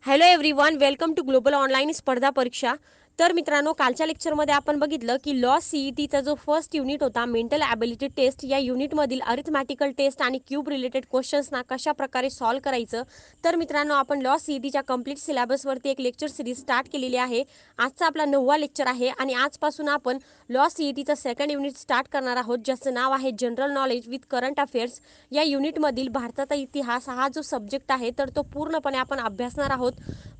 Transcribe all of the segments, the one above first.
Hello everyone, welcome to global online स्पर्धा परीक्षा. तर मित्रांनो, कालच्या लेक्चरमध्ये आपण बघितलं की लॉ सीईटीचा जो फर्स्ट युनिट होता मेंटल ॲबिलिटी टेस्ट, या युनिटमधील अरिथमॅटिकल टेस्ट आणि क्यूब रिलेटेड क्वेश्चन्सना कशा प्रकारे सॉल्व करायचं. तर मित्रांनो, आपण लॉ सीईटीच्या कंप्लीट सिलेबसवरती एक लेक्चर सिरीज स्टार्ट केलेली आहे. आजचा आपला 9वा लेक्चर आहे आणि आजपासून आपण लॉ सीईटीचं सेकंड युनिट स्टार्ट करणार आहोत, ज्याचं नाव आहे general knowledge with current affairs. या युनिटमधील भारताचा इतिहास हा जो सब्जेक्ट आहे तर तो पूर्णपणे आपण अभ्यासणार आहोत.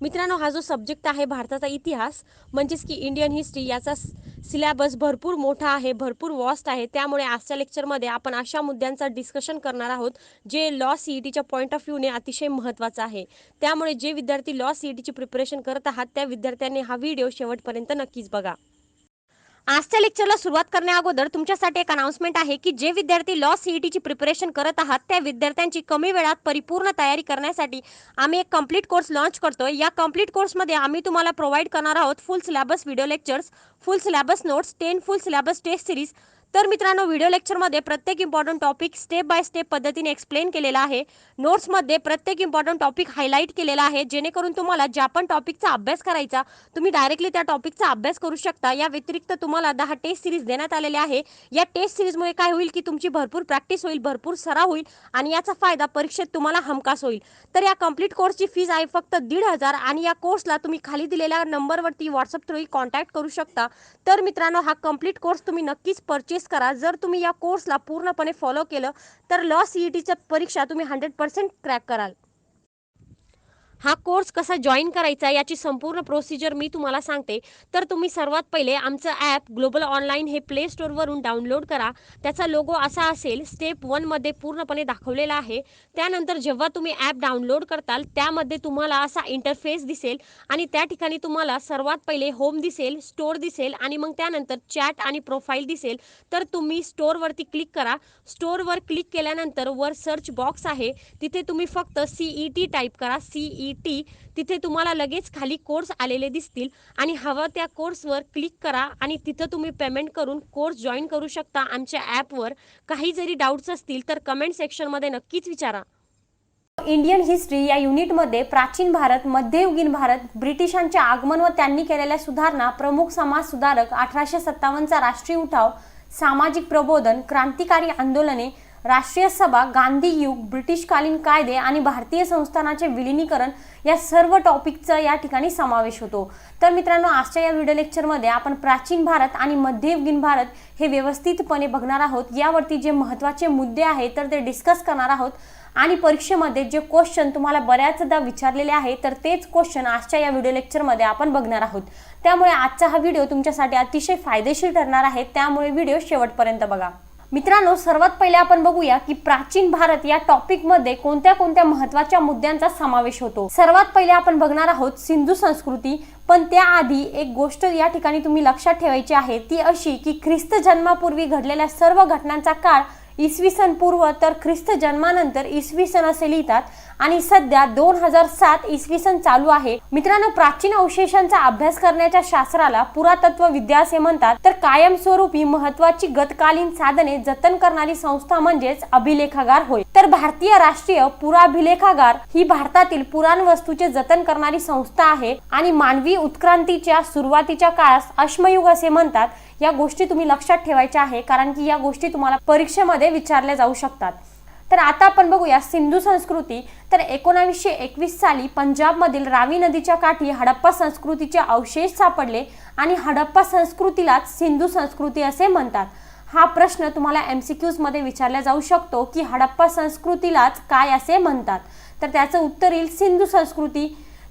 मित्रांनो, हा जो सब्जेक्ट आहे भारताचा इतिहास म्हणजेच की इंडियन हिस्ट्री, याचा सिलेबस भरपूर मोठा आहे, भरपूर वॉस्ट आहे. त्यामुळे आजच्या लेक्चरमध्ये आपण अशा मुद्द्यांचा डिस्कशन करणार आहोत जे लॉ सीईटीच्या पॉईंट ऑफ व्ह्यूने अतिशय महत्त्वाचं आहे. त्यामुळे जे विद्यार्थी लॉ सीईटीची प्रिपरेशन करत आहात त्या विद्यार्थ्यांनी हा व्हिडिओ शेवटपर्यंत नक्कीच बघा. आजच्या लेक्चरला सुरुवात करण्या अगोदर तुमच्यासाठी एक अनाउन्समेंट आहे की जे विद्यार्थी लॉ सीईटीची प्रिपरेशन करत आहात त्या विद्यार्थ्यांची कमी वेळात परिपूर्ण तयारी करण्यासाठी आम्ही एक कंप्लीट कोर्स लॉन्च करतोय. या कंप्लीट कोर्समध्ये आम्ही तुम्हाला प्रोव्हाइड करणार आहोत full syllabus video lectures, full syllabus notes, 10 full syllabus test series. तर मित्रांनो, व्हिडिओ लेक्चरमध्ये प्रत्येक important topic step by step पद्धतीने एक्सप्लेन केलेला आहे. नोट्समध्ये प्रत्येक इम्पॉर्टंट टॉपिक हायलाईट केलेला आहे, जेणेकरून तुम्हाला ज्या पण टॉपिकचा अभ्यास करायचा तुम्ही डायरेक्टली त्या टॉपिकचा अभ्यास करू शकता. या व्यतिरिक्त तुम्हाला 10 टेस्ट सिरीज देण्यात आलेले आहे. या टेस्ट सिरीजमुळे काय होईल की तुमची भरपूर प्रॅक्टिस होईल, भरपूर सराव होईल आणि याचा फायदा परीक्षेत तुम्हाला हमखास होईल. तर या कंप्लीट कोर्सची फीज आहे फक्त 1,500 आणि या कोर्सला तुम्ही खाली दिलेल्या नंबरवरती व्हॉट्सअप थ्रू कॉन्टॅक्ट करू शकता. तर मित्रांनो, हा कंप्लीट कोर्स तुम्ही नक्कीच परचेस करा. जर तुम्ही या कोर्सला पूर्णपणे फॉलो केलं तर लॉ सीईटीच्या परीक्षा तुम्ही 100% क्रॅक कराल. हा कोर्स कसा जॉईन करायचा याची संपूर्ण प्रोसिजर मी तुम्हाला सांगते. तर तुम्ही सर्वात पहिले आमचं ॲप ग्लोबल ऑनलाईन हे प्ले स्टोअरवरून डाउनलोड करा. त्याचा लोगो असा असेल, स्टेप 1मध्ये पूर्णपणे दाखवलेला आहे. त्यानंतर जेव्हा तुम्ही ॲप डाउनलोड करताल त्यामध्ये तुम्हाला असा इंटरफेस दिसेल आणि त्या ठिकाणी तुम्हाला सर्वात पहिले होम दिसेल, स्टोअर दिसेल आणि मग त्यानंतर चॅट आणि प्रोफाईल दिसेल. तर तुम्ही स्टोअरवरती क्लिक करा. स्टोअरवर क्लिक केल्यानंतर वर सर्च बॉक्स आहे, तिथे तुम्ही फक्त सीईटी टाईप करा, सीईटी. तिथे तुम्हाला लगेच खाली कोर्स आलेले दिसतील आणि हवं त्या कोर्सवर क्लिक करा आणि तिथं तुम्ही पेमेंट करून कोर्स जॉईन करू शकता आमच्या ॲपवर. काही जरी डाऊट्स असतील तर कमेंट सेक्शनमध्ये नक्कीच विचारा. इंडियन हिस्ट्री या युनिटमध्ये प्राचीन भारत, मध्ययुगीन भारत, ब्रिटिशांचे आगमन व त्यांनी केलेल्या सुधारणा, प्रमुख समाज सुधारक, 1857चा राष्ट्रीय उठाव, सामाजिक प्रबोधन, क्रांतिकारी आंदोलने, राष्ट्रीय सभा, गांधी युग, ब्रिटिशकालीन कायदे आणि भारतीय संस्थानाचे विलिनीकरण या सर्व टॉपिकचा या ठिकाणी समावेश होतो. तर मित्रांनो, आजच्या या व्हिडिओ लेक्चरमध्ये आपण प्राचीन भारत आणि मध्ययुगीन भारत हे व्यवस्थितपणे बघणार आहोत. यावरती जे महत्त्वाचे मुद्दे आहेत तर ते डिस्कस करणार आहोत आणि परीक्षेमध्ये जे क्वेश्चन तुम्हाला बऱ्याचदा विचारलेले आहे तर तेच क्वेश्चन आजच्या या व्हिडिओ लेक्चरमध्ये आपण बघणार आहोत. त्यामुळे आजचा हा व्हिडिओ तुमच्यासाठी अतिशय फायदेशीर ठरणार आहे, त्यामुळे व्हिडिओ शेवटपर्यंत बघा. मित्रांनो, सर्वात पहिले आपण बघूया की प्राचीन भारत या टॉपिकमध्ये कोणत्या कोणत्या महत्त्वाच्या मुद्द्यांचा समावेश होतो. सर्वात पहिले आपण बघणार आहोत सिंधू संस्कृती. पण त्याआधी एक गोष्ट या ठिकाणी तुम्ही लक्षात ठेवायची आहे, ती अशी की ख्रिस्त जन्मापूर्वी घडलेल्या सर्व घटनांचा काळ इसवी सन पूर्व तर ख्रिस्त जन्मानंतर इसवी सन असे लिहितात आणि सध्या 2007 इसवी सन चालू आहे. मित्रांनो, प्राचीन अवशेषांचा अभ्यास करण्याच्या शास्त्राला पुरातत्व विद्या असे म्हणतात. तर कायमस्वरूपी महत्त्वाची गतकालीन साधने जतन करणारी संस्था म्हणजेच अभिलेखागार होय. तर भारतीय राष्ट्रीय पुराभिलेखागार ही भारतातील पुराणवस्तूचे जतन करणारी संस्था आहे आणि मानवी उत्क्रांतीच्या सुरुवातीच्या काळास अश्मयुग असे म्हणतात. या गोष्टी तुम्ही लक्षात ठेवायच्या आहे, कारण की या गोष्टी तुम्हाला परीक्षेमध्ये विचारल्या जाऊ शकतात. तर आता आपण बघूया सिंधू संस्कृती. तर 1921 साली पंजाबमधील रावी नदीच्या काठी हडप्पा संस्कृतीचे अवशेष सापडले आणि हडप्पा संस्कृतीलाच सिंधू संस्कृती असे म्हणतात. हा प्रश्न तुम्हाला MCQs मध्ये विचारला जाऊ शकतो की हडप्पा संस्कृतीलाच काय असे म्हणतात. तर त्याचं उत्तर येईल सिंधू संस्कृती.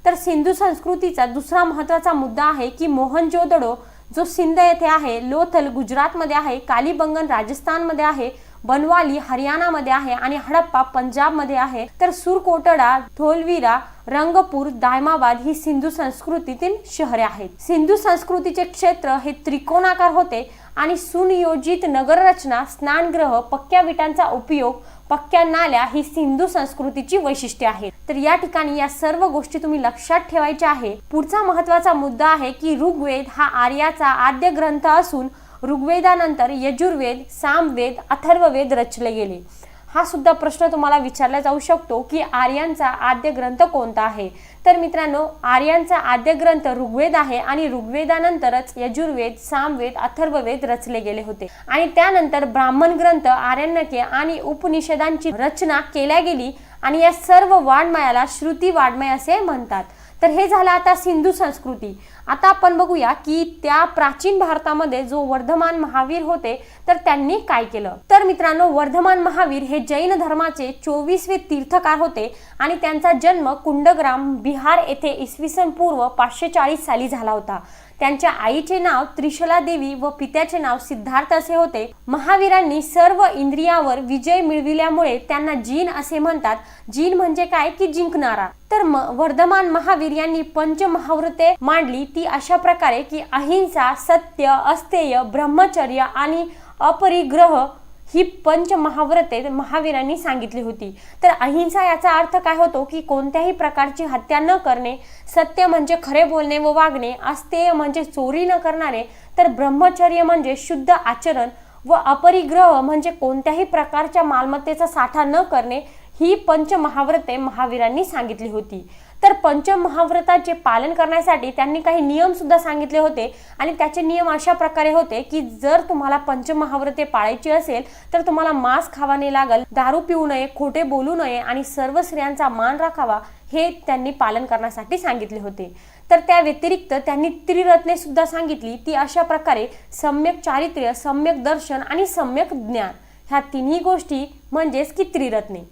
तर सिंधू संस्कृतीचा दुसरा महत्त्वाचा मुद्दा आहे की मोहनजोदडो जो सिंध येथे आहे, लोथल गुजरातमध्ये आहे, कालीबंगन राजस्थानमध्ये आहे, बनवाली हरियाणामध्ये आहे आणि हडप्पा पंजाबमध्ये आहे. तर सुरकोटडा, धोलवीरा, रंगपूर, दायमाबाद ही सिंधू संस्कृतीतील शहरे आहेत. सिंधू संस्कृतीचे क्षेत्र हे त्रिकोणाकार होते आणि सुनियोजित नगररचना, स्नानगृह, पक्क्या विटांचा उपयोग, पक्क्या नाल्या ही सिंधू संस्कृतीची वैशिष्ट्ये आहेत. तर या ठिकाणी या सर्व गोष्टी तुम्ही लक्षात ठेवायच्या आहे. पुढचा महत्त्वाचा मुद्दा आहे की ऋग्वेद हा आर्याचा आद्य ग्रंथ असून ऋग्वेदानंतर यजुर्वेद, सामवेद, अथर्ववेद रचले गेले. हा सुद्धा प्रश्न तुम्हाला विचारला जाऊ शकतो की आर्यांचा आद्य ग्रंथ कोणता आहे. तर मित्रांनो, आर्यांचा आद्य ग्रंथ ऋग्वेद आहे आणि ऋग्वेदानंतरच यजुर्वेद, सामवेद, अथर्ववेद रचले गेले होते आणि त्यानंतर ब्राह्मण ग्रंथ, आरण्यके आणि उपनिषदांची रचना केल्या गेली आणि या सर्व वाङ्मयाला श्रुती वाङ्मय असे म्हणतात. तर हे झालं आता सिंधू संस्कृती. आता आपण बघूया की त्या प्राचीन भारतामध्ये जो वर्धमान महावीर होते तर त्यांनी काय केलं. तर मित्रांनो, वर्धमान महावीर हे जैन धर्माचे 24वे तीर्थकार होते आणि त्यांचा जन्म कुंडग्राम, बिहार येथे इसवी सन पूर्व 540 साली झाला होता. त्यांच्या आईचे नाव त्रिशला देवी व पित्याचे नाव सिद्धार्थ असे होते. महावीरांनी सर्व इंद्रियावर विजय मिळविल्यामुळे त्यांना जिन असे म्हणतात. जिन म्हणजे काय की जिंकणारा. तर वर्धमान महावीर यांनी पंचमहाव्रते मांडली. ती अशा प्रकारे की अहिंसा, सत्य, अस्तेय, ब्रह्मचर्य आणि अपरिग्रह ही पंचमहाव्रते महावीरांनी सांगितली होती. तर अहिंसा याचा अर्थ काय होतो की कोणत्याही प्रकारची हत्या न करणे, सत्य म्हणजे खरे बोलणे व वागणे, अस्तेय म्हणजे चोरी न करणारे, तर ब्रह्मचर्य म्हणजे शुद्ध आचरण व अपरिग्रह म्हणजे कोणत्याही प्रकारच्या मालमत्तेचा साठा न करणे ही पंचमहाव्रते महावीरांनी सांगितली होती. तर पंचमहाव्रताचे पालन करण्यासाठी त्यांनी काही नियम सुद्धा सांगितले होते आणि त्याचे नियम अशा प्रकारे होते की जर तुम्हाला पंचमहाव्रते पाळायची असेल तर तुम्हाला मांस खावाने लागल, दारू पिऊ नये, खोटे बोलू नये आणि सर्व स्त्रियांचा मान राखावा, हे त्यांनी पालन करण्यासाठी सांगितले होते. तर त्या व्यतिरिक्त त्यांनी त्रिरत्ने सुद्धा सांगितली. ती अशा प्रकारे सम्यक चारित्र्य, सम्यक दर्शन आणि सम्यक ज्ञान, ह्या तिन्ही गोष्टी म्हणजेच की त्रिरत्ने.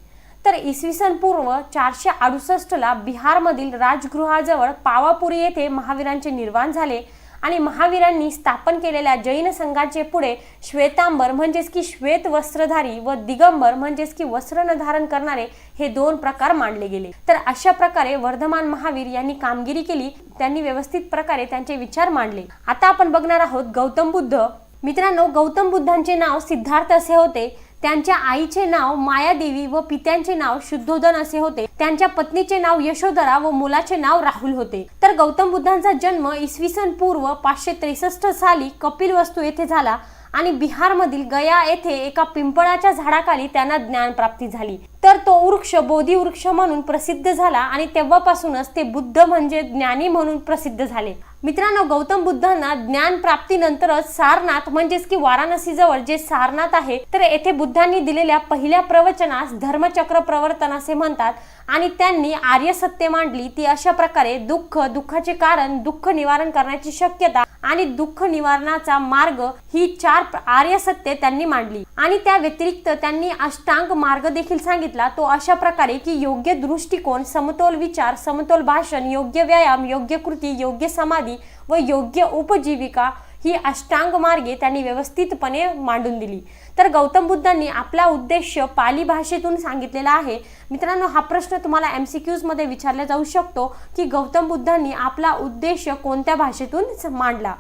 तर इसवी सन पूर्व 468 बिहारमधील राजगृहाजवळ पावापुरी येथे महावीरांचे निर्वाण झाले आणि महावीरांनी स्थापन केलेल्या जैन संघाचे पुढे श्वेतांबर म्हणजेच की श्वेत वस्त्रधारी व दिगंबर म्हणजेच की वस्त्र न धारण करणारे हे दोन प्रकार मांडले गेले. तर अशा प्रकारे वर्धमान महावीर यांनी कामगिरी केली. त्यांनी व्यवस्थित प्रकारे त्यांचे विचार मांडले. आता आपण बघणार आहोत गौतम बुद्ध. मित्रांनो, गौतम बुद्धांचे नाव सिद्धार्थ असे होते. त्यांच्या आईचे नाव मायादेवी व पित्यांचे नाव शुद्धोदन असे होते. त्यांच्या पत्नीचे नाव यशोधरा व मुलाचे नाव राहुल होते. तर गौतम बुद्धांचा जन्म इसवी सन पूर्व 563 साली कपिलवस्तू येथे झाला आणि बिहारमधील गया येथे एका पिंपळाच्या झाडाखाली त्यांना ज्ञान प्राप्ती झाली. तर तो वृक्ष बोधी वृक्ष म्हणून प्रसिद्ध झाला आणि तेव्हापासूनच ते बुद्ध म्हणजे ज्ञानी म्हणून प्रसिद्ध झाले. मित्रांनो, गौतम बुद्धांना ज्ञान प्राप्तीनंतरच सारनाथ म्हणजेच की वाराणसी जवळ जे सारनाथ आहे तर येथे बुद्धांनी दिलेल्या पहिल्या प्रवचनास धर्मचक्र प्रवर्तन असे म्हणतात आणि त्यांनी आर्य सत्य मांडली. ती अशा प्रकारे दुःख, दुःखाचे कारण, दुःख निवारण करण्याची शक्यता आणि दुःख निवारणाचा मार्ग ही 4 आर्य सत्य त्यांनी मांडली. आणि त्या व्यतिरिक्त त्यांनी अष्टांग मार्ग देखील सांगितला. तो अशा प्रकारे की योग्य दृष्टिकोन, समतोल विचार, समतोल भाषण, योग्य व्यायाम, योग्य कृती, योग्य समाधी व योग्य उपजीविका ही अष्टांग मार्गे त्यांनी व्यवस्थितपणे मांडून दिली. तर गौतम बुद्धांनी आपला उद्देश पाली भाषेतून सांगितलेला आहे. मित्रांनो, हा प्रश्न तुम्हाला MCQs मध्ये विचारला जाऊ शकतो की गौतम बुद्धांनी आपला उद्देश कोणत्या भाषेतून मांडला.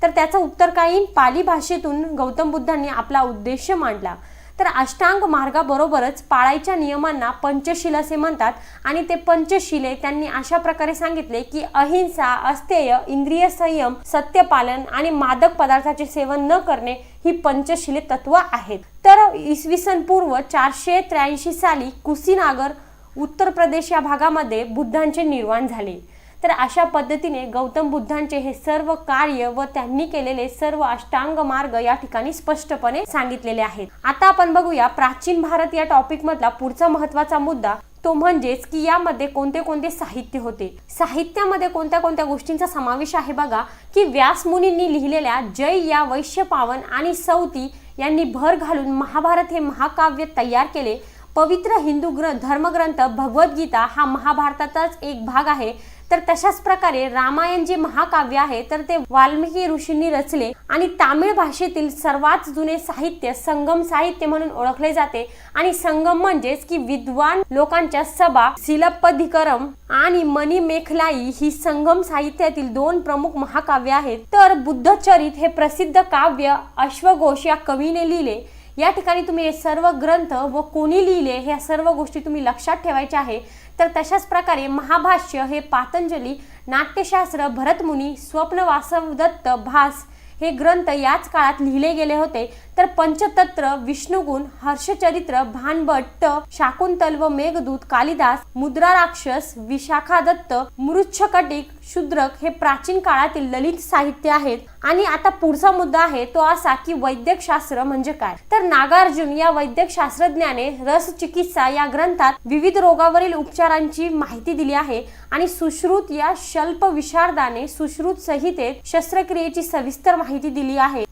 तर त्याचं उत्तर काय येईल? पाली भाषेतून गौतम बुद्धांनी आपला उद्देश मांडला. तर अष्टांग मार्गाबरोबरच पाळायच्या नियमांना पंचशील असे म्हणतात आणि ते पंचशीले त्यांनी अशा प्रकारे सांगितले की अहिंसा, अस्तेय, इंद्रिय संयम, सत्यपालन आणि मादक पदार्थाचे सेवन न करणे ही पंचशीले तत्व आहेत. तर इसवी सन पूर्व 483 साली कुशीनगर, उत्तर प्रदेश या भागामध्ये बुद्धांचे निर्वाण झाले. तर अशा पद्धतीने गौतम बुद्धांचे हे सर्व कार्य व त्यांनी केलेले सर्व अष्टांग मार्ग या ठिकाणी स्पष्टपणे सांगितलेले आहेत. आता आपण बघूया प्राचीन भारत या टॉपिक मधला पुढचा महत्त्वाचा मुद्दा, तो म्हणजेच की यामध्ये कोणते कोणते साहित्य होते. साहित्यामध्ये कोणत्या कोणत्या गोष्टींचा समावेश आहे बघा की व्यास मुनींनी लिहिलेल्या जय या वैश्य पावन आणि सौती यांनी भर घालून महाभारत हे महाकाव्य तयार केले. पवित्र हिंदू धर्मग्रंथ भगवद्गीता हा महाभारताचाच एक भाग आहे. तर तशाच प्रकारे रामायण जे महाकाव्य आहे तर ते वाल्मिकी ऋषींनी रचले आणि तामिळ भाषेतील सर्वात जुने साहित्य संगम साहित्य म्हणून ओळखले जाते. आणि संगम म्हणजेच की विद्वान लोकांच्या सभा, सिलप्पधिकरम आणि मणिमेखलाई ही संगम साहित्यातील 2 प्रमुख महाकाव्य आहेत. तर बुद्धचरित हे प्रसिद्ध काव्य अश्वघोष या कवीने लिहिले. या ठिकाणी तुम्ही हे सर्व ग्रंथ व कोणी लिहिले ह्या सर्व गोष्टी तुम्ही लक्षात ठेवायच्या आहे. तर तशाच प्रकारे महाभाष्य हे पातंजली, नाट्यशास्त्र भरतमुनी, स्वप्न वासवदत्त, भास हे ग्रंथ याच काळात लिहिले गेले होते. तर पंचतंत्र, विष्णुगुण, हर्षचरित्र, भानभट्ट, शाकुंतल व मेघदूत, कालिदास, मुद्रा राक्षस, विशाखादत्त, मृच्छकटिक, शूद्रक हे प्राचीन काळातील ललित साहित्य आहेत. आणि आता पुढचा मुद्दा आहे तो असा की वैद्यकशास्त्र म्हणजे काय. तर नागार्जुन या वैद्यक शास्त्रज्ञाने रस चिकित्सा या ग्रंथात विविध रोगावरील उपचारांची माहिती दिली आहे. आणि सुश्रुत या शल्प विशारदाने सुश्रुत संहितेत शस्त्रक्रियेची सविस्तर माहिती दिली आहे.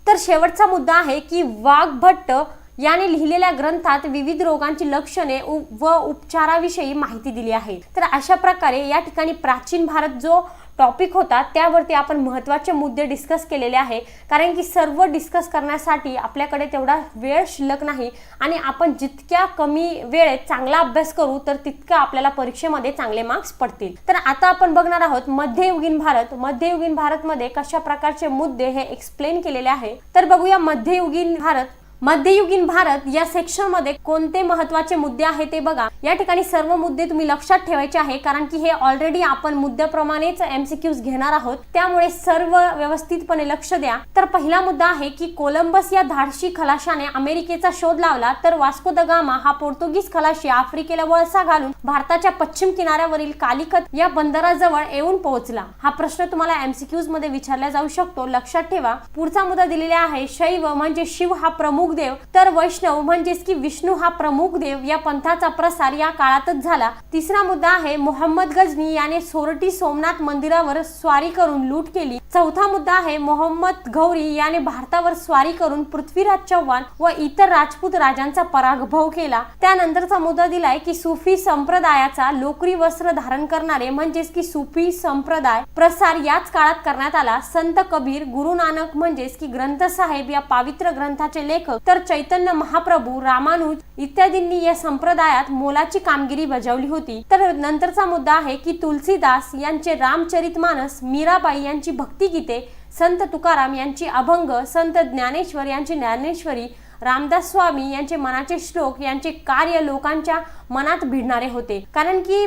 तर शेवटचा मुद्दा आहे की वाग्भट्ट याने लिहिलेल्या ग्रंथात विविध रोगांची लक्षणे व उपचाराविषयी माहिती दिली आहे. तर अशा प्रकारे या ठिकाणी प्राचीन भारत जो टॉपिक होता त्यावरती आपण महत्त्वाचे मुद्दे डिस्कस केलेले आहे. कारण की सर्व डिस्कस करण्यासाठी आपल्याकडे तेवढा वेळ शिल्लक नाही आणि आपण जितक्या कमी वेळेत चांगला अभ्यास करू तर तितका आपल्याला परीक्षेमध्ये चांगले मार्क्स पडतील. तर आता आपण बघणार आहोत मध्ययुगीन भारत. मध्ययुगीन भारतमध्ये कशा प्रकारचे मुद्दे हे एक्सप्लेन केलेले आहे. तर बघूया मध्ययुगीन भारत. मध्ययुगीन भारत या सेक्शन मध्ये कोणते महत्त्वाचे मुद्दे आहेत ते बघा. या ठिकाणी सर्व मुद्दे तुम्ही लक्षात ठेवायचे आहे कारण की हे ऑलरेडी आपण मुद्द्याप्रमाणेच एमसीक्यूज घेणार आहोत, त्यामुळे सर्व व्यवस्थितपणे लक्ष द्या. तर पहिला मुद्दा आहे की कोलंबस या धाडशी खलाशाने अमेरिकेचा शोध लावला, तर वास्को द गामा हा पोर्तुगीज खलाशी आफ्रिकेला वळसा घालून भारताच्या पश्चिम किनाऱ्यावरील कालिकत या बंदराजवळ येऊन पोहोचला. हा प्रश्न तुम्हाला एमसीक्यूज मध्ये विचारला जाऊ शकतो, लक्षात ठेवा. पुढचा मुद्दा दिलेला आहे शैव म्हणजे शिव हा प्रमुख देव, तर वैष्णव म्हणजेच की विष्णू हा प्रमुख देव या पंथाचा प्रसार या काळातच झाला. तिसरा मुद्दा आहे मोहम्मद गजनी याने सोरटी सोमनाथ मंदिरावर स्वारी करून लूट केली. चौथा मुद्दा आहे मोहम्मद घौरी याने भारतावर स्वारी करून पृथ्वीराज चव्हाण व इतर राजपूत राजांचा पराभव केला. त्यानंतरचा मुद्दा दिलाय की सुफी संप्रदायाचा लोकरी वस्त्र धारण करणारे म्हणजेच की सुफी संप्रदाय प्रसार याच काळात करण्यात आला. संत कबीर, गुरु नानक म्हणजेच की ग्रंथ साहेब या पवित्र ग्रंथाचे लेखक, तर चैतन्य महाप्रभू, रामानुज इत्यादींनी या संप्रदायात मोलाची कामगिरी बजावली होती. तर नंतरचा मुद्दा आहे की तुलसीदास यांचे रामचरितमानस, मीराबाई यांची भक्तिगीते, संत तुकाराम यांची अभंग, संत ज्ञानेश्वर यांची ज्ञानेश्वरी, रामदास स्वामी यांचे मनाचे श्लोक यांचे कार्य लोकांच्या मनात भिडणारे होते. कारण की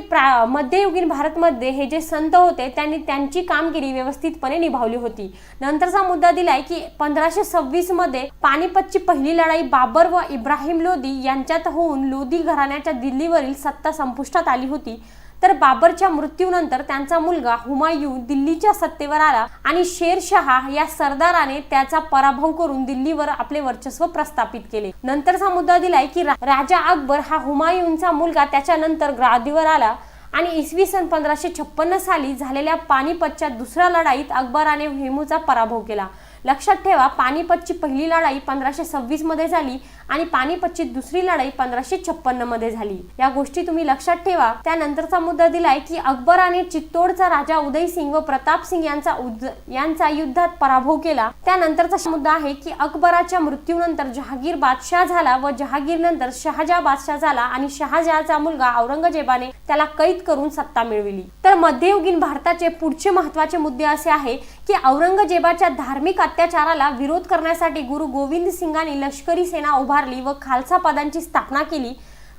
मध्ययुगीन भारतमध्ये हे जे संत होते त्यांनी त्यांची कामगिरी व्यवस्थितपणे निभावली होती. नंतरचा मुद्दा दिलाय की 1526 मध्ये पानिपतची पहिली लढाई बाबर व इब्राहिम लोदी यांच्यात होऊन लोदी घराण्याच्या दिल्लीवरील सत्ता संपुष्टात आली होती. तर बाबरच्या मृत्यूनंतर त्यांचा मुलगा हुमायून दिल्लीच्या सत्तेवर आला आणि शेरशहा या सरदाराने त्याचा पराभव करून दिल्लीवर आपले वर्चस्व प्रस्थापित केले. नंतरचा मुद्दा दिलाय की राजा अकबर हा हुमायूनचा मुलगा त्याच्यानंतर गादीवर आला आणि इसवी सन 1556 साली झालेल्या पानिपतच्या दुसऱ्या लढाईत अकबराने हुमायूनचा पराभव केला. लक्षात ठेवा, पानिपतची पहिली लढाई 1526 मध्ये झाली आणि पानिपतची दुसरी लढाई 1556 मध्ये झाली. या गोष्टी तुम्ही लक्षात ठेवा. त्यानंतरचा मुद्दा दिलाय की अकबराने चित्तोडचा राजा उदयसिंग व प्रतापसिंग यांचा युद्धात पराभव केला. त्यानंतरचा मुद्दा आहे की अकबराच्या मृत्यूनंतर जहागीर बादशाह झाला व जहागीर नंतर शहाजहा बादशाह झाला आणि शहाजहाचा मुलगा औरंगजेबाने त्याला कैद करून सत्ता मिळविली. तर मध्ययुगीन भारताचे पुढचे महत्त्वाचे मुद्दे असे आहे की औरंगजेबाच्या धार्मिक अत्याचाराला विरोध करण्यासाठी गुरु गोविंद सिंगांनी लष्करी सेना उभारली व खालसा पदांची स्थापना केली.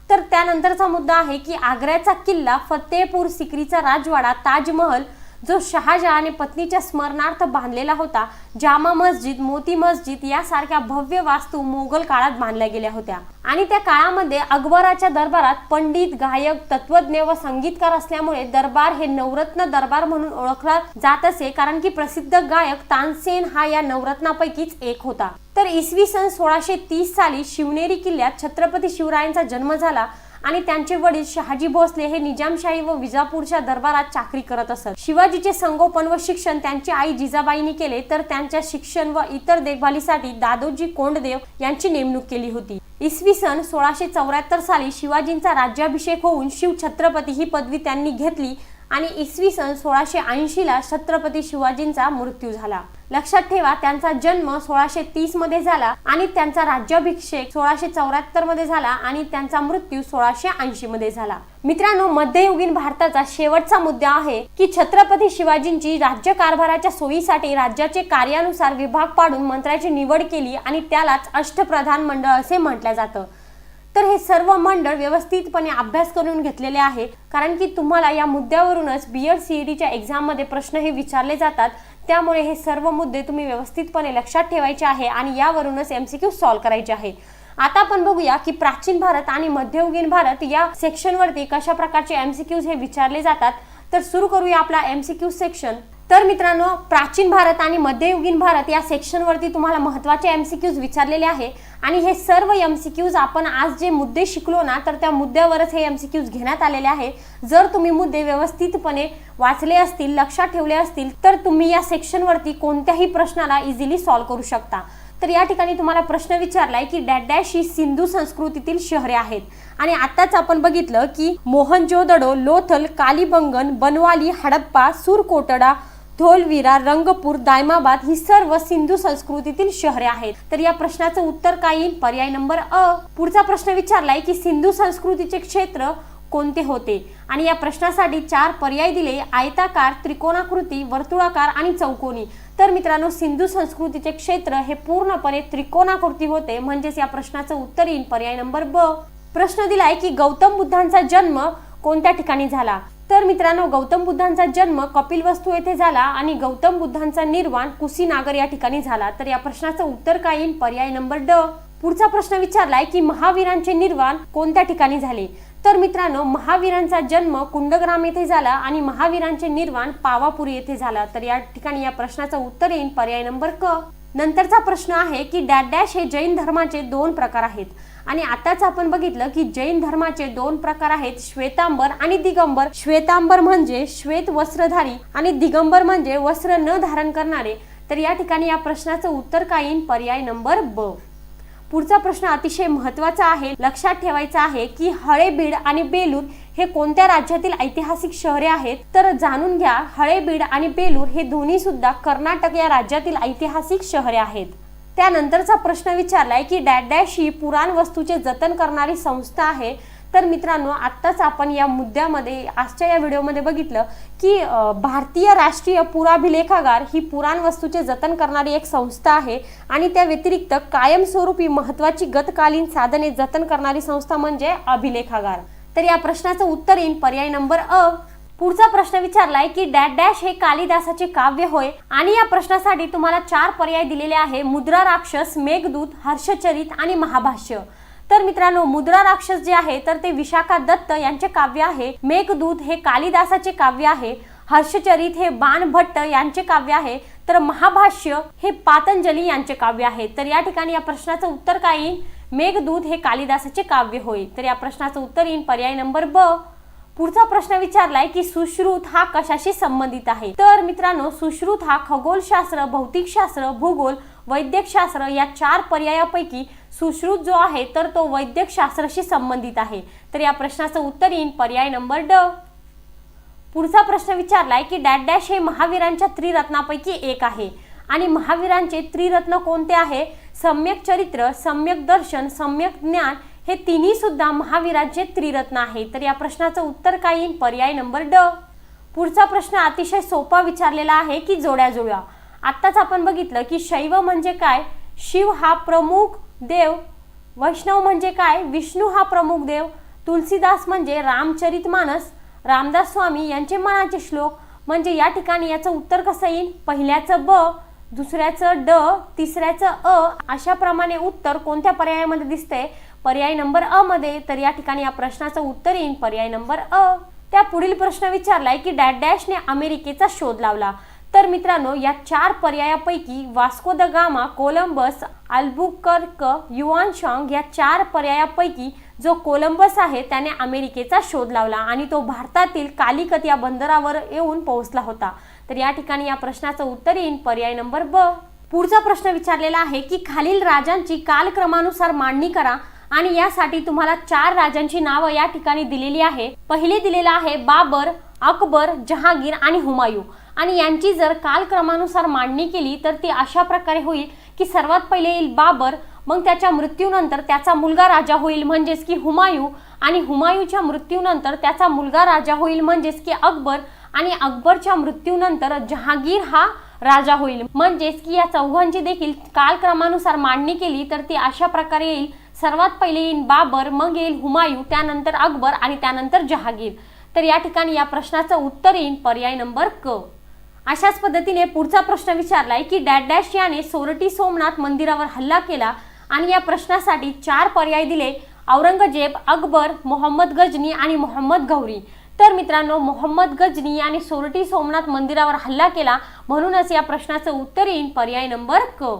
तर त्यानंतरचा मुद्दा आहे की आग्र्याचा किल्ला, फतेहपूर सिक्रीचा राजवाडा, ताजमहल जो शहाजहाने पत्नीच्या स्मरणार्थ बांधलेला होता, जामा मस्जिद, मोती मस्जिद यासारख्या भव्य वास्तू मोगल काळात बांधल्या गेल्या होत्या. आणि त्या काळामध्ये अकबराच्या दरबारात पंडित, गायक, तत्वज्ञ व संगीतकार असल्यामुळे दरबार हे नवरत्न दरबार म्हणून ओळखला जात असे. कारण की प्रसिद्ध गायक तानसेन हा या नवरत्नापैकीच एक होता. तर इसवी सन 1630 साली शिवनेरी किल्ल्यात छत्रपती शिवरायांचा जन्म झाला आणि त्यांचे वडील शहाजी भोसले हे निजामशाही व विजापूरच्या दरबारात चाकरी करत असत. शिवाजीचे संगोपन व शिक्षण त्यांची आई जिजाबाईंनी केले, तर त्यांच्या शिक्षण व इतर देखभालीसाठी दादोजी कोंडदेव यांची नेमणूक केली होती. इसवी सन 1674 साली शिवाजींचा राज्याभिषेक होऊन शिव छत्रपती ही पदवी त्यांनी घेतली आणि इसवी सन 1680 ला छत्रपती शिवाजींचा मृत्यू झाला. लक्षात ठेवा, त्यांचा जन्म 1630 मध्ये झाला आणि त्यांचा राज्याभिषेक 1674 मध्ये झाला आणि त्यांचा मृत्यू 1680 मध्ये झाला. मित्रांनो, मध्ययुगीन भारताचा शेवटचा मुद्दा आहे की छत्रपती शिवाजींची राज्यकारभाराच्या सोयीसाठी राज्याचे कार्यानुसार विभाग पाडून मंत्र्याची निवड केली आणि त्यालाच अष्टप्रधान मंडळ असे म्हटलं जातं. तर हे सर्व मंडळ व्यवस्थितपणे अभ्यास करून घेतलेले आहे, कारण की तुम्हाला या मुद्द्यावरूनच बीएड सीईटीच्या एक्झाममध्ये प्रश्न हे विचारले जातात। त्यामुळे हे सर्व मुद्दे तुम्ही व्यवस्थितपणे लक्षात ठेवायचे आहे आणि यावरूनच एमसीक्यू सॉल्व्ह करायचे आहे। आता आपण बघूया की प्राचीन भारत आणि मध्ययुगीन भारत या सेक्शनवरती कशा प्रकारचे एमसीक्यूज हे विचारले जातात। तर सुरू करूया आपला एमसीक्यू सेक्शन। तर मित्रांनो, प्राचीन भारत आणि मध्ययुगीन भारत या सेक्शनवरती तुम्हाला महत्त्वाचे एमसीक्यूज विचारलेले आहे आणि हे सर्व एमसीक्यूज आपण आज जे मुद्दे शिकलो ना, तर त्या मुद्द्यावरच हे एमसीक्यूज घेण्यात आलेले आहे। जर तुम्ही मुद्दे व्यवस्थितपणे वाचले असतील, लक्षात ठेवले असतील, तर तुम्ही या सेक्शनवरती कोणत्याही प्रश्नाला इझिली सॉल्व्ह करू शकता। तर या ठिकाणी तुम्हाला प्रश्न विचारलाय की डॅश डॅश ही सिंधू संस्कृतीतील शहरे आहेत आणि आताच आपण बघितलं की मोहनजोदडो, लोथल, कालीबंगन, बनवाली, हडप्पा, सुरकोटडा, धोलवीरा, रंगपूर, दायमाबाद ही सर्व सिंधू संस्कृतीतील शहरे आहेत। तर या प्रश्नाचं उत्तर काय येईल? पर्याय नंबर अ। पुढचा प्रश्न विचारलाय की सिंधू संस्कृतीचे क्षेत्र कोणते होते आणि या प्रश्नासाठी 4 पर्याय दिले: आयताकार, त्रिकोणाकृती, वर्तुळाकार आणि चौकोनी। तर मित्रांनो, सिंधू संस्कृतीचे क्षेत्र हे पूर्णपणे त्रिकोणाकृती होते, म्हणजेच या प्रश्नाचं उत्तर येईल पर्याय नंबर ब। प्रश्न दिलाय की गौतम बुद्धांचा जन्म कोणत्या ठिकाणी झाला? तर मित्रांनो, गौतम बुद्धांचा जन्म कपिलवस्तू येथे झाला आणि गौतम बुद्धांचा निर्वाण कुशीनागर या ठिकाणी झाला। तर या प्रश्नाचं उत्तर काय येईल? पर्याय नंबर ड। पुढचा प्रश्न विचारलाय की महावीरांचे निर्वाण कोणत्या ठिकाणी झाले? तर मित्रांनो, महावीरांचा जन्म कुंडग्राम येथे झाला आणि महावीरांचे निर्वाण पावापुरी येथे झाला। तर या ठिकाणी या प्रश्नाचं उत्तर येईल पर्याय नंबर क। नंतरचा प्रश्न आहे की डॅश डॅश हे जैन धर्माचे 2 प्रकार आहेत आणि आताच आपण बघितलं की जैन धर्माचे 2 प्रकार आहेत: श्वेतांबर आणि दिगंबर। श्वेतांबर म्हणजे श्वेत वस्त्रधारी आणि दिगंबर म्हणजे वस्त्र न धारण करणारे। तर या ठिकाणी या प्रश्नाचं उत्तर काय येईल? पर्याय नंबर ब। पुढचा प्रश्न अतिशय महत्त्वाचा आहे, लक्षात ठेवायचा आहे की हळेबीड आणि बेलूर हे कोणत्या राज्यातील ऐतिहासिक शहरे आहेत? तर जाणून घ्या, हळेबीड आणि बेलूर हे दोन्ही सुद्धा कर्नाटक या राज्यातील ऐतिहासिक शहरे आहेत। त्यानंतरचा प्रश्न विचारलाय की डॅश डॅश ही पुराणवस्तूचे जतन करणारी संस्था आहे। तर मित्रांनो, आत्ताच आपण या मुद्द्यामध्ये आजच्या या व्हिडिओमध्ये बघितलं की भारतीय राष्ट्रीय पुराभिलेखागार ही पुराणवस्तूचे जतन करणारी एक संस्था आहे आणि त्या व्यतिरिक्त कायमस्वरूपी महत्त्वाची गतकालीन साधने जतन करणारी संस्था म्हणजे अभिलेखागार। तर या प्रश्नाचं उत्तर येईल पर्याय नंबर अ। पुढचा प्रश्न विचारलाय की डॅश डॅश हे कालिदासाचे काव्य होय आणि या प्रश्नासाठी तुम्हाला 4 पर्याय दिलेले आहे: मुद्रा राक्षस, मेघदूत, हर्षचरित आणि महाभाष्य। तर मित्रांनो, मुद्रा राक्षस जे आहे तर ते विशाखा दत्त यांचे काव्य आहे, मेघदूत हे कालिदासाचे काव्य आहे, हर्षचरित हे बाणभट्ट यांचे काव्य आहे, तर महाभाष्य हे पातंजली यांचे काव्य आहे। तर या ठिकाणी या प्रश्नाचं उत्तर काय येईल? मेघदूत हे कालिदासाचे काव्य होय। तर या प्रश्नाचं उत्तर येईल पर्याय नंबर ब। पुढचा प्रश्न विचारलाय की सुश्रुत हा कशाशी संबंधित आहे? तर मित्रांनो, सुश्रुत हा खगोलशास्त्र, भौतिकशास्त्र, भूगोल, वैद्यकशास्त्र या 4 पर्यायापैकी सुश्रुत जो आहे तर तो वैद्यकशास्त्राशी संबंधित आहे। तर या प्रश्नाचं उत्तर येईल पर्याय नंबर ड। पुढचा प्रश्न विचारलाय की डॅश डॅश हे महावीरांच्या त्रिरत्नापैकी एक आहे आणि महावीरांचे त्रिरत्न कोणते आहे? सम्यक चरित्र, सम्यक दर्शन, सम्यक ज्ञान हे तिन्ही सुद्धा महावीरांचे त्रिरत्न आहे। तर या प्रश्नाचं उत्तर काय येईल? पर्याय नंबर ड। पुढचा प्रश्न अतिशय सोपा विचारलेला आहे की जोड्या जुळवा। आत्ताच आपण बघितलं की शैव म्हणजे काय? शिव हा प्रमुख देव। वैष्णव म्हणजे काय? विष्णू हा प्रमुख देव। तुलसीदास म्हणजे रामचरितमानस। रामदास स्वामी यांचे मनाचे श्लोक। म्हणजे या ठिकाणी याचं उत्तर कसं येईल? पहिल्याचं ब, दुसऱ्याचं ड, तिसऱ्याचं अ, अशा प्रमाणे उत्तर कोणत्या पर्यायामध्ये दिसतंय? पर्याय नंबर अ मध्ये। तर या ठिकाणी या प्रश्नाचं उत्तर येईल पर्याय नंबर अ। त्या पुढील प्रश्न विचारलाय की डॅश डॅशने अमेरिकेचा शोध लावला। तर मित्रांनो, या 4 पर्यायापैकी Vasco da Gama, Columbus, Albuquerque, Yuan Shang या 4 पर्यायापैकी जो कोलंबस आहे त्याने अमेरिकेचा शोध लावला आणि तो भारतातील कालिकत या बंदरावर येऊन पोहोचला होता। तर या ठिकाणी या प्रश्नाचं उत्तर येईल पर्याय नंबर ब। पुढचा प्रश्न विचारलेला आहे की खालील राजांची कालक्रमानुसार मांडणी करा आणि यासाठी तुम्हाला 4 राजांची नावं या ठिकाणी दिलेली आहे। पहिले दिलेला आहे बाबर, अकबर, जहांगीर आणि हुमायूं आणि यांची जर कालक्रमानुसार मांडणी केली तर ती अशा प्रकारे होईल की सर्वात पहिले येईल बाबर, मग त्याच्या मृत्यूनंतर त्याचा मुलगा राजा होईल म्हणजेच की हुमायूं आणि हुमायूंच्या मृत्यूनंतर त्याचा मुलगा राजा होईल म्हणजेच की अकबर आणि अकबरच्या मृत्यूनंतर जहांगीर हा राजा होईल। म्हणजेच की या चौघांची देखील कालक्रमानुसार मांडणी केली तर ती अशा प्रकारे येईल: सर्वात पहिले येईल बाबर, मग येईल हुमायूं, त्यानंतर अकबर आणि त्यानंतर जहागीर. तर या ठिकाणी या प्रश्नाचं उत्तर येईल पर्याय नंबर क. अशाच पद्धतीने पुढचा प्रश्न विचारलाय की डॅश डॅश याने सोरटी सोमनाथ मंदिरावर हल्ला केला आणि या प्रश्नासाठी 4 पर्याय दिले: औरंगजेब, अकबर, मोहम्मद गजनी आणि मोहम्मद घौरी. तर मित्रांनो, मोहम्मद गजनी याने सोरटी सोमनाथ मंदिरावर हल्ला केला, म्हणूनच या प्रश्नाचं उत्तर येईल पर्याय नंबर क.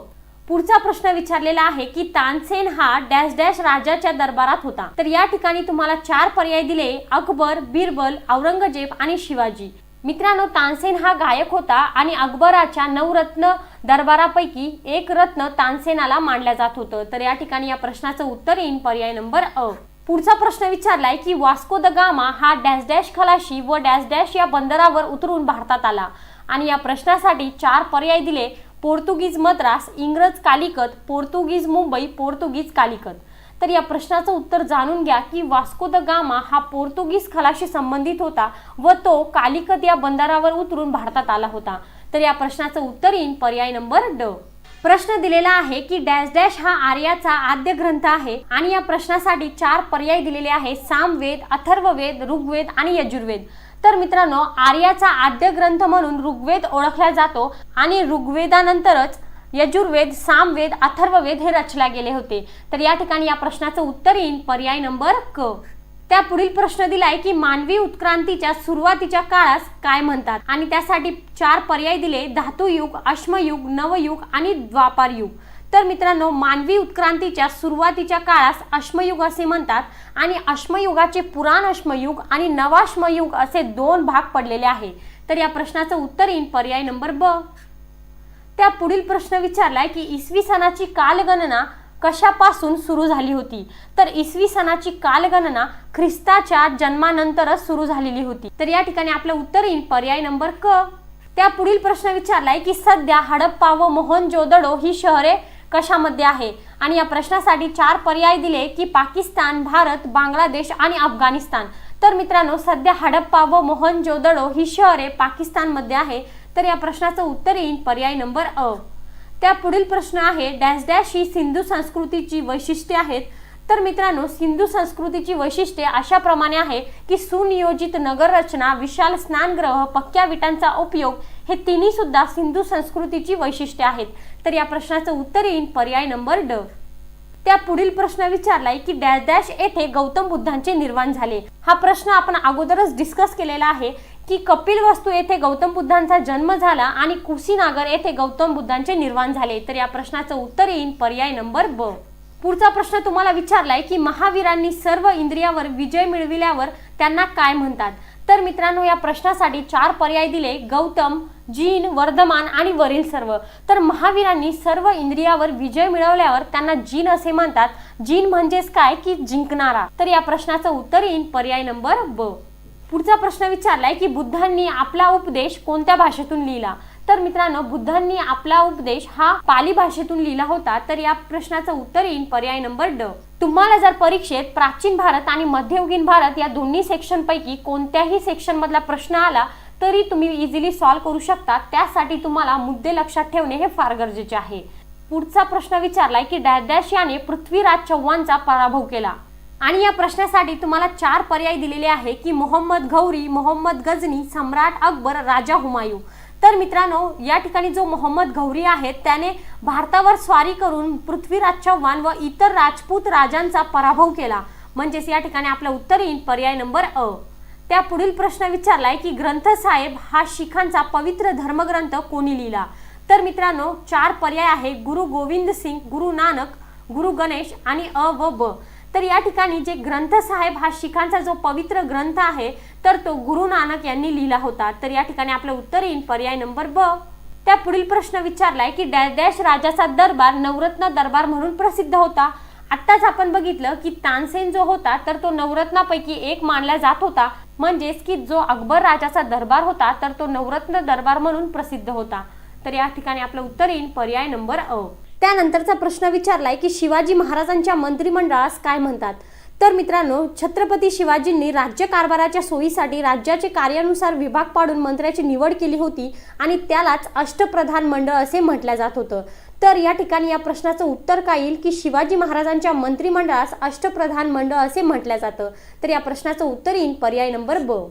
पुढचा प्रश्न विचारलेला आहे की तानसेन हा डॅश डॅश राजाच्या दरबारात होता. तर या ठिकाणी तुम्हाला 4 पर्याय दिले: अकबर, बिरबल, औरंगजेब आणि शिवाजी. मित्रांनो, तानसेन हा गायक होता आणि अकबराच्या 9 रत्न दरबारापैकी एक रत्न तानसेनाला मानलं जात होतं. तर या ठिकाणी या प्रश्नाचं उत्तर येईल पर्याय नंबर अ. पुढचा प्रश्न विचारलाय की वास्को द गामा हा डॅश डॅश खलाशी व डॅश डॅश या बंदरावर उतरून भारतात आला आणि या प्रश्नासाठी 4 पर्याय दिले: पोर्तुगीज मद्रास, इंग्रज कालिकत, पोर्तुगीज मुंबई, पोर्तुगीज कालिकत. तर या प्रश्नाचं उत्तर जाणून घ्या की वास्को द गामा हा पोर्तुगीज खलाशी संबंधित होता व तो कालिकत या बंदरावर उतरून भारतात आला होता. तर या प्रश्नाचं उत्तर येईल पर्याय नंबर ड. प्रश्न दिलेला आहे की डॅश डॅश हा आर्याचा आद्य ग्रंथ आहे आणि या प्रश्नासाठी 4 पर्याय दिलेले आहे: सामवेद, अथर्ववेद, ऋग्वेद आणि यजुर्वेद. तर मित्रांनो, आर्याचा आद्य ग्रंथ म्हणून ऋग्वेद ओळखला जातो आणि ऋग्वेदानंतरच यजुर्वेद, सामवेद, अथर्ववेद हे रचले गेले होते. तर या ठिकाणी या प्रश्नाचं उत्तर येईल पर्याय नंबर क. त्या पुढील प्रश्न दिलाय की मानवी उत्क्रांतीच्या सुरुवातीच्या काळास काय म्हणतात आणि त्यासाठी 4 पर्याय दिले: धातुयुग, अश्मयुग, नवयुग आणि द्वापार युग. तर मित्रांनो, मानवी उत्क्रांतीच्या सुरुवातीच्या काळास अश्मयुग असे म्हणतात आणि अश्मयुगाचे पुराण अश्मयुग आणि नवाश्मयुग असे 2 भाग पडलेले आहे. तर या प्रश्नाचं उत्तर येईल पर्याय नंबर ब. त्या पुढील प्रश्न विचारलाय की इसवी सनाची कालगणना कशापासून सुरू झाली होती. तर इसवी सनाची कालगणना ख्रिस्ताच्या जन्मानंतरच सुरू झालेली होती. तर या ठिकाणी आपलं उत्तर येईल पर्याय नंबर क. त्या पुढील प्रश्न विचारलाय की सध्या हडप्पा व मोहनजोदडो ही शहरे कशामध्ये आहे आणि या प्रश्नासाठी 4 पर्याय दिले की पाकिस्तान, भारत, बांगलादेश आणि अफगाणिस्तान. तर मित्रांनो, सध्या हडप्पा व मोहनजोदडो ही शहरे पाकिस्तानमध्ये आहे. तर या प्रश्नाचं उत्तर येईल पर्याय नंबर अ. त्या पुढील प्रश्न आहे डॅश डॅश ही सिंधू संस्कृतीची वैशिष्ट्ये आहेत. तर मित्रांनो, सिंधू संस्कृतीची वैशिष्ट्ये अशा प्रमाणे आहे की सुनियोजित नगर रचना, विशाल स्नानगृह, पक्क्या विटांचा उपयोग हे तिन्ही सुद्धा सिंधू संस्कृतीची वैशिष्ट्ये आहेत. तर या प्रश्नाचं उत्तर येईल पर्याय नंबर ड. त्या पुढील प्रश्न विचारलाय की डॅश डॅश येथे गौतम बुद्धांचे निर्वाण झाले. हा प्रश्न आपण अगोदरच डिस्कस केलेला आहे की कपिलवस्तू येथे गौतम बुद्धांचा जन्म झाला आणि कुशीनागर येथे गौतम बुद्धांचे निर्वाण झाले. तर या प्रश्नाचं उत्तर येईल पर्याय नंबर ब. पुढचा प्रश्न तुम्हाला विचारलाय की महावीरांनी सर्व इंद्रियावर विजय मिळविल्यावर त्यांना काय म्हणतात. तर मित्रांनो, या प्रश्नासाठी 4 पर्याय दिले: गौतम, जीन, वर्धमान आणि वरील सर्व. तर महावीरांनी सर्व इंद्रियावर विजय मिळवल्यावर त्यांना जीन असे म्हणतात. जीन म्हणजेच काय की जिंकणारा. तर या प्रश्नाचं उत्तर येईल पर्याय नंबर ब. पुढचा प्रश्न विचारलाय की बुद्धांनी आपला उपदेश कोणत्या भाषेतून लिहिला. तर मित्रांनो, बुद्धांनी आपला उपदेश हा पाली भाषेतून लिहिला होता. तर या प्रश्नाचं उत्तर येईल पर्याय नंबर ड. तुम्हाला जर परीक्षेत प्राचीन भारत आणि मध्ययुगीन भारत या दोन्ही सेक्शन पैकी कोणत्याही सेक्शन मधला प्रश्न आला तरी तुम्ही इझिली सॉल्व्ह करू शकता. त्यासाठी तुम्हाला मुद्दे लक्षात ठेवणे हे फार गरजेचे आहे. पुढचा प्रश्न विचारलाय की डॅश डॅश याने पृथ्वीराज चव्हाणचा पराभव केला आणि या प्रश्नासाठी तुम्हाला 4 पर्याय दिलेले आहे की मोहम्मद घौरी, मोहम्मद गजनी, सम्राट अकबर, राजा हुमायूं. तर मित्रांनो, या ठिकाणी जो मोहम्मद घौरी आहेत त्याने भारतावर स्वारी करून पृथ्वीराज चव्हाण व इतर राजपूत राजांचा पराभव केला. म्हणजेच या ठिकाणी आपलं उत्तर येईल पर्याय नंबर अ. त्या पुढील प्रश्न विचारलाय की ग्रंथ साहेब हा शिखांचा पवित्र धर्मग्रंथ कोणी लिहिला. तर मित्रांनो, 4 पर्याय आहे: गुरु गोविंद सिंग, गुरु नानक, गुरु गणेश आणि अ व ब. तर या ठिकाणी जे ग्रंथ साहेब हा शिखांचा जो पवित्र ग्रंथ आहे तर तो गुरु नानक यांनी लिहिला होता. तर या ठिकाणी आपलं उत्तर येईल पर्याय नंबर ब. त्या पुढील प्रश्न विचारलाय की डॅश डॅश राजाचा दरबार नवरत्न दरबार म्हणून प्रसिद्ध होता. आत्ताच आपण बघितलं की तानसेन जो होता तर तो नवरत्नापैकी एक मानला जात होता. म्हणजेच की जो अकबर राजाचा दरबार होता तर तो नवरत्न दरबार म्हणून प्रसिद्ध होता. तर या ठिकाणी आपलं उत्तर येईल पर्याय नंबर अ. त्यानंतरचा प्रश्न विचारलाय की शिवाजी महाराजांच्या मंत्रिमंडळास काय म्हणतात. तर मित्रांनो, छत्रपती शिवाजींनी राज्यकारभाराच्या सोयीसाठी राज्याचे कार्यानुसार विभाग पाडून मंत्र्याची निवड केली होती आणि त्यालाच अष्टप्रधान मंडळ असे म्हटलं जात होतं। तर या ठिकाणी या प्रश्नाचं उत्तर काय येईल की शिवाजी महाराजांच्या मंत्रिमंडळास अष्टप्रधान मंडळ असे म्हटलं जातं। तर या प्रश्नाचं उत्तर येईल पर्याय नंबर ब।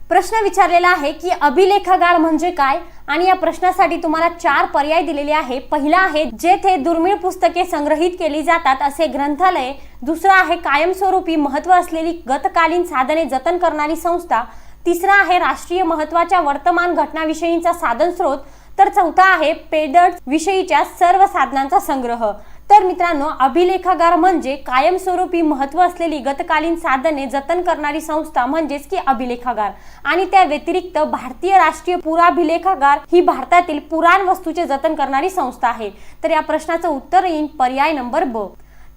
प्रश्न विचारलेला आहे की अभिलेखागार म्हणजे काय आणि या प्रश्नासाठी तुम्हाला 4 पर्याय दिलेले आहे। पहिला आहे जेथे दुर्मिळ पुस्तके संग्रहित केली जातात असे ग्रंथालय, दुसरा आहे कायमस्वरूपी महत्त्व असलेली गतकालीन साधने जतन करणारी संस्था, तिसरा आहे राष्ट्रीय महत्त्वाच्या वर्तमान घटनाविषयींचा साधन स्रोत, तर चौथा आहे पेडर्स विषयीच्या सर्व साधनांचा संग्रह। तर मित्रांनो, अभिलेखागार म्हणजे कायमस्वरूपी महत्त्व असलेली गतकालीन साधने जतन करणारी संस्था म्हणजेच की अभिलेखागार। आणि त्या व्यतिरिक्त भारतीय राष्ट्रीय पुराभिलेखागार ही भारतातील पुराण वस्तूचे जतन करणारी संस्था आहे। तर या प्रश्नाचं उत्तर येईल पर्याय नंबर ब।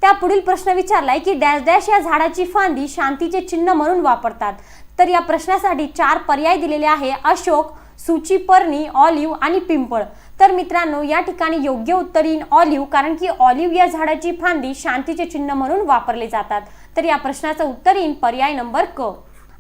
त्या पुढील प्रश्न विचारलाय की डॅश डॅश या झाडाची फांदी शांतीचे चिन्ह म्हणून वापरतात। तर या प्रश्नासाठी 4 पर्याय दिलेले आहे अशोक, सूचीपर्णी, ऑलिव्ह आणि पिंपळ। तर मित्रांनो, या ठिकाणी योग्य उत्तर येईल ऑलिव्ह, कारण की ऑलिव्ह या झाडाची फांदी शांतीचे चिन्ह म्हणून वापरले जातात। तर या प्रश्नाचं उत्तर येईल पर्याय नंबर क।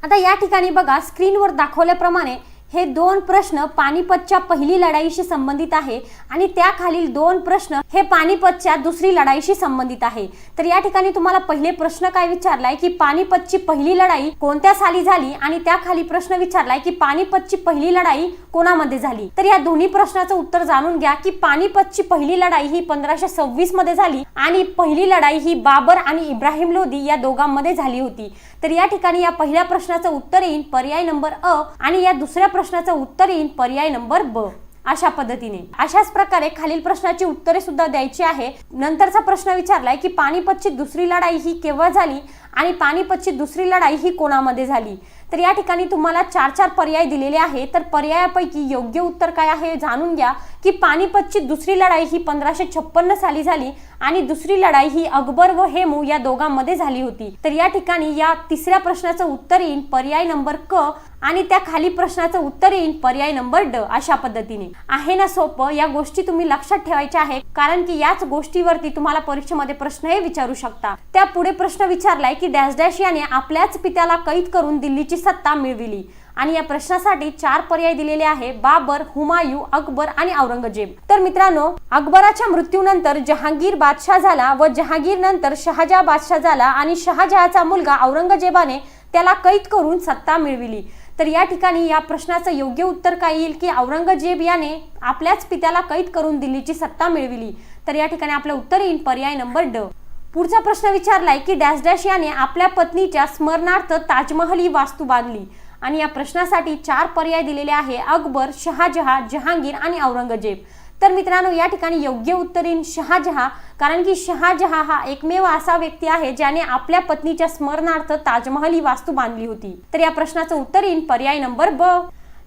आता या ठिकाणी बघा, स्क्रीनवर दाखवल्याप्रमाणे हे 2 प्रश्न पानिपतच्या पहिली लढाईशी संबंधित आहे आणि त्याखालील 2 प्रश्न हे पानिपतच्या दुसरी लढाईशी संबंधित आहे। तर या ठिकाणी तुम्हाला पहिले प्रश्न काय विचारलाय की पानिपतची पहिली लढाई कोणत्या साली झाली आणि त्याखाली प्रश्न विचारलाय की पानिपतची पहिली लढाई कोणामध्ये झाली। तर या दोन्ही प्रश्नाचं उत्तर जाणून घ्या की पानिपतची पहिली लढाई ही 1526 मध्ये झाली आणि पहिली लढाई ही बाबर आणि इब्राहिम लोदी या दोघांमध्ये झाली होती। तर या ठिकाणी या पहिल्या प्रश्नाचं उत्तर येईल पर्याय नंबर अ आणि या दुसऱ्या प्रश्नाचं उत्तर येईल पर्याय नंबर ब। अशा पद्धतीने अशाच प्रकारे खालील प्रश्नाची उत्तरे सुद्धा द्यायची आहे। नंतरचा प्रश्न विचारलाय की पानिपतची दुसरी लढाई ही केव्हा झाली आणि पानिपतची दुसरी लढाई ही कोणामध्ये झाली। तर या ठिकाणी तुम्हाला 4 पर्याय दिलेले आहे। तर पर्यायापैकी योग्य उत्तर काय आहे जाणून घ्या की पानिपतची दुसरी लढाई ही 1556 साली झाली आणि दुसरी लढाई ही अकबर व हेमू या दोघांमध्ये झाली होती। तर या ठिकाणी या तिसऱ्या प्रश्नाचं उत्तर येईल पर्याय नंबर क आणि त्या खाली प्रश्नाचं उत्तर येईल पर्याय नंबर ड। अशा पद्धतीने आहे ना सोपं, या गोष्टी तुम्ही लक्षात ठेवायच्या आहे, कारण की याच गोष्टीवरती तुम्हाला परीक्षेमध्ये प्रश्न हे विचारू शकता। त्या पुढे प्रश्न विचारलाय की डॅश डॅश याने आपल्याच पित्याला कैद करून दिल्लीची सत्ता मिळविली आणि या प्रश्नासाठी 4 पर्याय दिलेले आहे बाबर, हुमायूं, अकबर आणि औरंगजेब। तर मित्रांनो, अकबराच्या मृत्यूनंतर जहांगीर बादशाह झाला व जहांगीर नंतर शहाजहा बादशाह झाला आणि शहाजहाचा मुलगा औरंगजेबाने त्याला कैद करून सत्ता मिळविली। तर या ठिकाणी या प्रश्नाचं योग्य उत्तर काय येईल की औरंगजेब याने आपल्याच पित्याला कैद करून दिल्लीची सत्ता मिळविली। तर या ठिकाणी आपलं उत्तर येईल पर्याय नंबर ड। पुढचा प्रश्न विचारलाय की डॅश डॅश याने आपल्या पत्नीच्या स्मरणार्थ ताजमहल ही वास्तू बांधली आणि या प्रश्नासाठी 4 पर्याय दिलेले आहे अकबर, शहाजहा, जहांगीर आणि औरंगजेब। तर मित्रांनो, या ठिकाणी योग्य उत्तर येईल शहाजहा, कारण की शहाजहा हा एकमेव असा व्यक्ती आहे ज्याने आपल्या पत्नीच्या स्मरणार्थ ताजमहल ही वास्तू बांधली होती। तर या प्रश्नाचं उत्तर येईल पर्याय नंबर ब।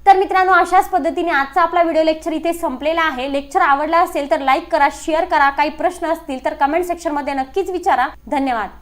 तर मित्रांनो, अशाच पद्धतीने आजचा आपला व्हिडिओ लेक्चर इथे संपलेला आहे। लेक्चर आवडला असेल तर लाईक करा, शेअर करा, काही प्रश्न असतील तर कमेंट सेक्शन मध्ये नक्कीच विचारा। धन्यवाद।